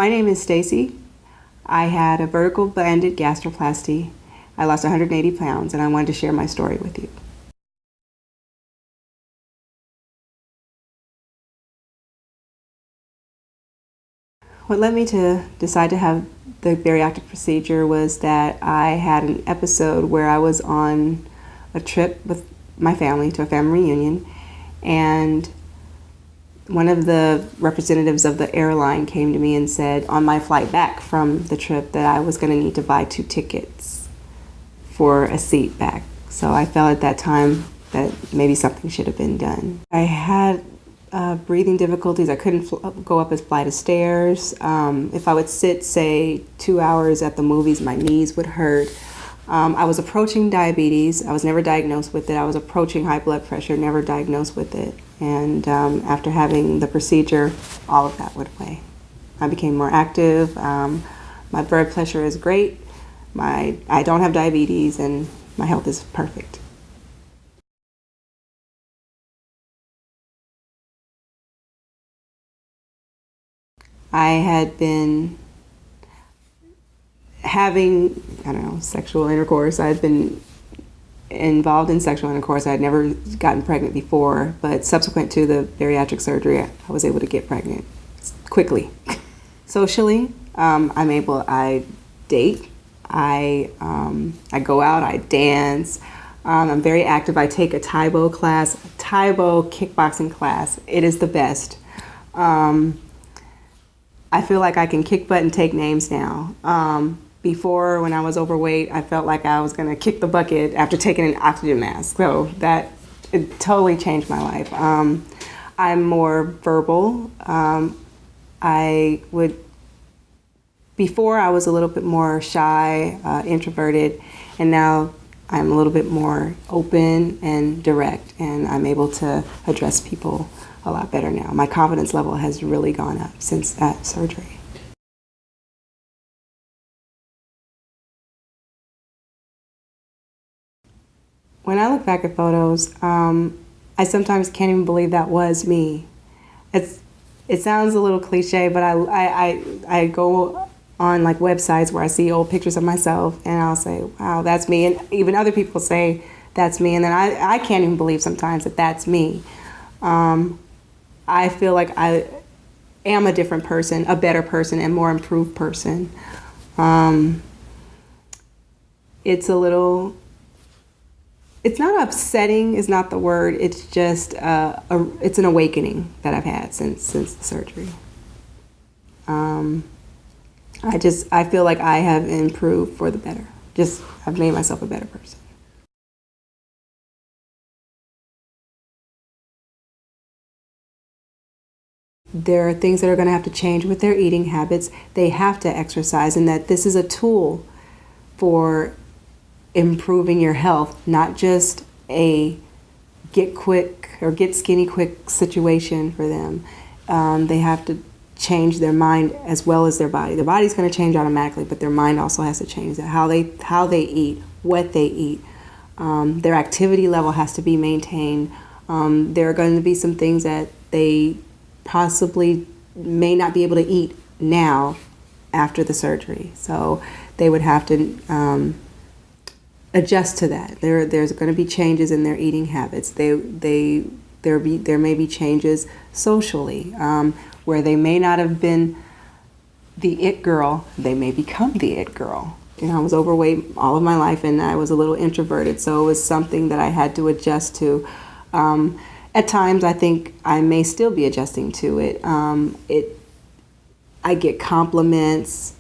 My name is Stacy. I had a vertical banded gastroplasty. I lost 180 pounds, and I wanted to share my story with you. What led me to decide to have the bariatric procedure was that I had an episode where I was on a trip with my family to a family reunion, and one of the representatives of the airline came to me and said on my flight back from the trip that I was going to need to buy 2 tickets for a seat back. So I felt at that time that maybe something should have been done. I had breathing difficulties. I couldn't go up a flight of stairs. If I would sit, say, 2 hours at the movies, my knees would hurt. I was approaching diabetes. I was never diagnosed with it. I was approaching high blood pressure, never diagnosed with it. And after having the procedure, all of that went away. I became more active. My blood pressure is great. I don't have diabetes, and my health is perfect. I had been having, sexual intercourse. I had been involved in sexual intercourse. I had never gotten pregnant before, but subsequent to the bariatric surgery, I was able to get pregnant quickly. Socially, I date, I go out, I dance, I'm very active. I take a Taibo kickboxing class. It is the best. I feel like I can kick butt and take names now. Before, when I was overweight, I felt like I was gonna kick the bucket after taking an oxygen mask. So it totally changed my life. I'm more verbal. Before I was a little bit more shy, introverted, and now I'm a little bit more open and direct, and I'm able to address people a lot better now. My confidence level has really gone up since that surgery. When I look back at photos, I sometimes can't even believe that was me. It sounds a little cliche, but I go on like websites where I see old pictures of myself, and I'll say, wow, that's me. And even other people say that's me, and then I can't even believe sometimes that that's me. I feel like I am a different person, a better person, and more improved person. It's not upsetting, is not the word. It's just it's an awakening that I've had since the surgery. I feel like I have improved for the better. I've made myself a better person. There are things that are going to have to change with their eating habits. They have to exercise, and that this is a tool for improving your health, not just a get quick or get skinny quick situation for them. They have to change their mind as well as their body. Their body's going to change automatically, but their mind also has to change. How they eat, what they eat. Their activity level has to be maintained. There are going to be some things that they possibly may not be able to eat now after the surgery. So they would have to adjust to that. There's going to be changes in their eating habits. There may be changes socially, where they may not have been the it girl, they may become the it girl. I was overweight all of my life, and I was a little introverted, so it was something that I had to adjust to. At times, I think I may still be adjusting to it. I get compliments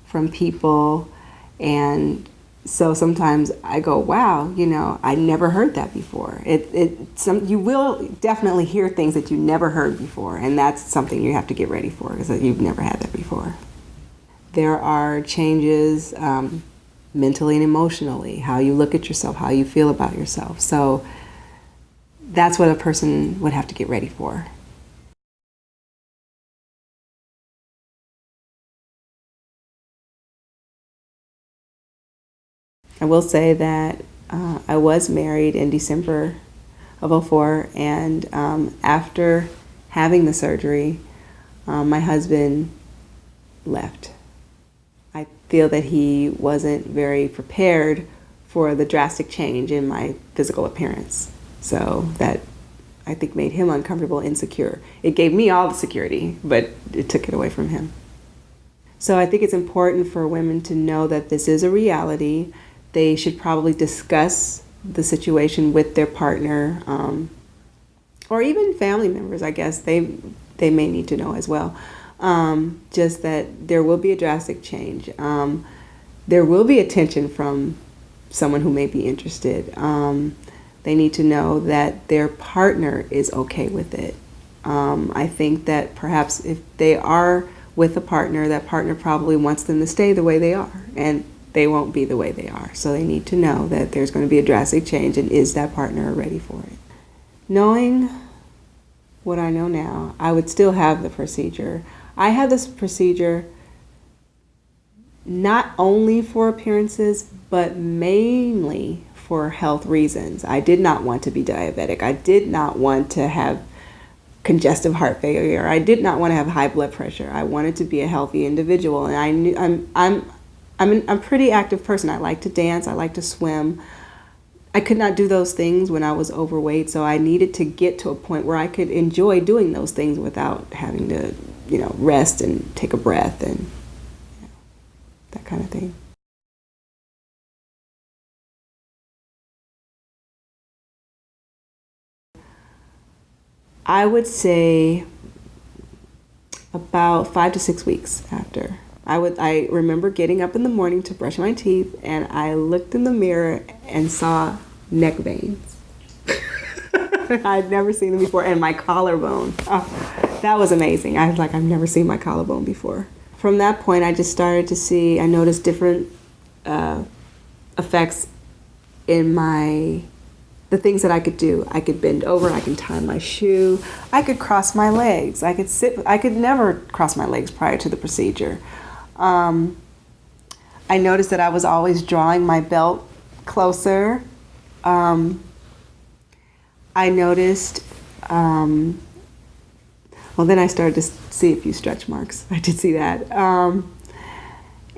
from people, and so sometimes I go, wow, I never heard that before. You will definitely hear things that you never heard before, and that's something you have to get ready for, because you've never had that before. There are changes mentally and emotionally, how you look at yourself, how you feel about yourself. So that's what a person would have to get ready for. I will say that I was married in December of '04, and after having the surgery, my husband left. I feel that he wasn't very prepared for the drastic change in my physical appearance. So that, I think, made him uncomfortable, insecure. It gave me all the security, but it took it away from him. So I think it's important for women to know that this is a reality. They should probably discuss the situation with their partner, or even family members, I guess. They may need to know as well. Just that there will be a drastic change. There will be attention from someone who may be interested. They need to know that their partner is okay with it. I think that perhaps if they are with a partner, that partner probably wants them to stay the way they are, and they won't be the way they are. So they need to know that there's going to be a drastic change, and is that partner ready for it? Knowing what I know now, I would still have the procedure. I had this procedure not only for appearances, but mainly for health reasons. I did not want to be diabetic. I did not want to have congestive heart failure. I did not want to have high blood pressure. I wanted to be a healthy individual, and I knew I'm a pretty active person. I like to dance. I like to swim. I could not do those things when I was overweight, so I needed to get to a point where I could enjoy doing those things without having to, rest and take a breath and that kind of thing. I would say about 5 to 6 weeks after. I remember getting up in the morning to brush my teeth, and I looked in the mirror and saw neck veins. I'd never seen them before, and my collarbone. Oh, that was amazing. I was like, I've never seen my collarbone before. From that point, I just started to see, I noticed different effects in the things that I could do. I could bend over, I could tie my shoe, I could cross my legs, I could sit. I could never cross my legs prior to the procedure. I noticed that I was always drawing my belt closer. I noticed, well, then I started to see a few stretch marks. I did see that.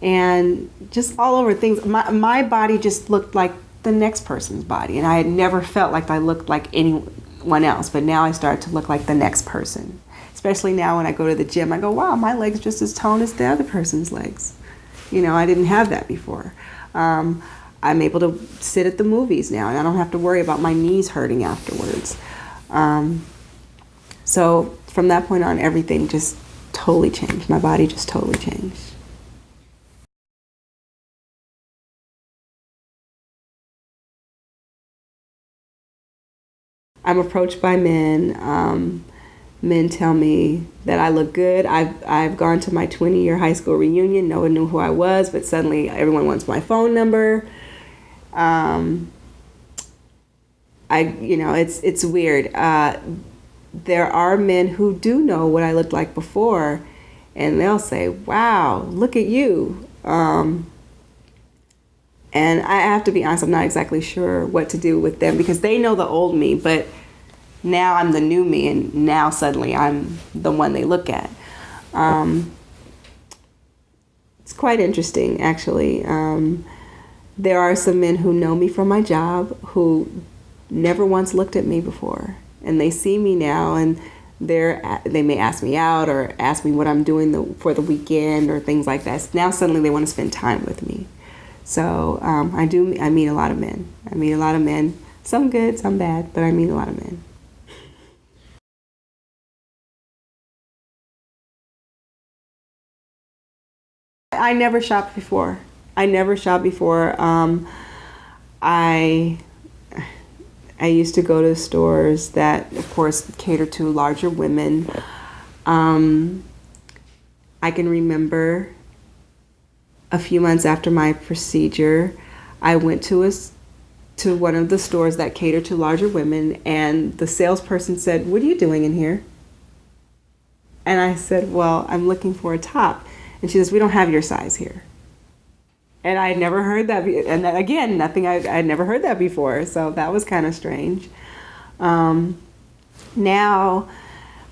And just all over things. My body just looked like the next person's body, and I had never felt like I looked like anyone else, but now I started to look like the next person. Especially now when I go to the gym, I go, wow, my leg's just as toned as the other person's legs. I didn't have that before. I'm able to sit at the movies now, and I don't have to worry about my knees hurting afterwards. So from that point on, everything just totally changed. My body just totally changed. I'm approached by men. Men tell me that I look good. I've gone to my 20-year high school reunion. No one knew who I was, but suddenly everyone wants my phone number. It's weird. There are men who do know what I looked like before, and they'll say, "Wow, look at you." And I have to be honest, I'm not exactly sure what to do with them, because they know the old me, but now I'm the new me, and now suddenly I'm the one they look at. It's quite interesting, actually. There are some men who know me from my job who never once looked at me before, and they see me now, and they may ask me out or ask me what I'm doing for the weekend or things like that. Now suddenly they want to spend time with me. So I meet a lot of men. I meet a lot of men, some good, some bad, but I meet a lot of men. I never shopped before. I used to go to stores that, of course, cater to larger women. I can remember a few months after my procedure, I went to one of the stores that cater to larger women, and the salesperson said, "What are you doing in here?" And I said, "Well, I'm looking for a top." And she says, "We don't have your size here." And I had never heard that. And again, I'd never heard that before. So that was kind of strange. Now,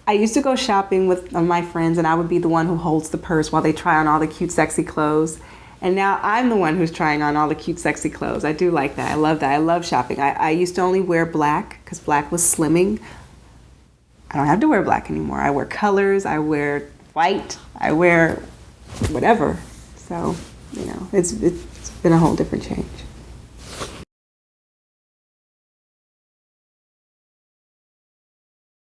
I used to go shopping with my friends, and I would be the one who holds the purse while they try on all the cute, sexy clothes. And now I'm the one who's trying on all the cute, sexy clothes. I do like that. I love that. I love shopping. I used to only wear black because black was slimming. I don't have to wear black anymore. I wear colors. I wear white. I wear whatever. So, it's been a whole different change.